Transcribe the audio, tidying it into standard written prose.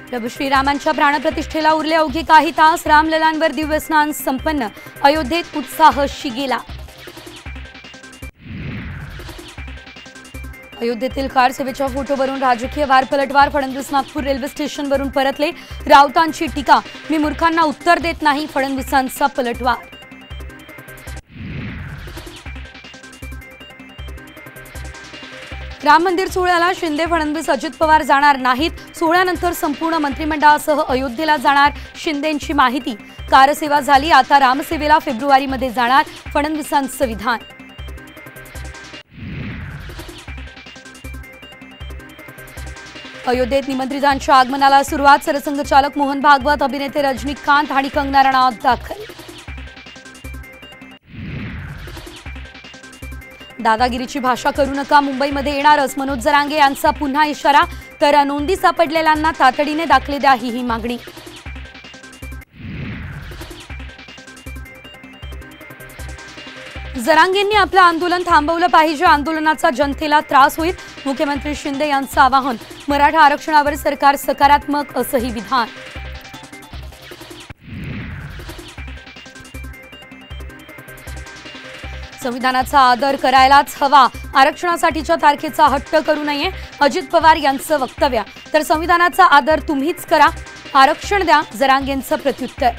प्रभू श्रीरामांच्या प्राणप्रतिष्ठेला उरले अवघे काही तास. रामललांवर दिव्य स्नान संपन्न. अयोध्येत उत्साह शिगेला. अयोध्येतील कार सेवेच्या फोटोवरून राजकीय वार पलटवार. फडणवीस नागपूर रेल्वे स्टेशनवरून परतले. राऊतांची टीका. मी मूर्खांना उत्तर देत नाही. फडणवीसांचा पलटवार. राम मंदिर सोहळ्याला शिंदे फडणवीस अजित पवार जाणार नाहीत. सोहळ्यानंतर संपूर्ण मंत्रिमंडळासह अयोध्येला जाणार. शिंदेंची माहिती. कारसेवा झाली, आता रामसेवेला फेब्रुवारीमध्ये जाणार. फडणवीसांचं विधान. अयोध्येत निमंत्रितांच्या आगमनाला सुरुवात. सरसंघचालक मोहन भागवत, अभिनेते रजनीकांत आणि कंगना रनौत दाखल. दादागिरीची भाषा करू नका. मुंबईमध्ये येणारच. मनोज जरांगे यांचा पुन्हा इशारा. तर नोंदी सापडलेल्यांना तातडीने दाखले द्या, ही मागणी. जरांगेंनी आपलं आंदोलन थांबवलं पाहिजे. आंदोलनाचा जनतेला त्रास होईल. मुख्यमंत्री शिंदे यांचं आवाहन. मराठा आरक्षणावर सरकार सकारात्मक, असंही विधान. संविधानाचा आदर करायलाच हवा. आरक्षणासाठीच्या तारखेचा हट्ट करू नये, अजित पवार यांचं वक्तव्य. तर संविधानाचा आदर तुम्हीच करा, आरक्षण द्या, जरांगेंचं प्रत्युत्तर.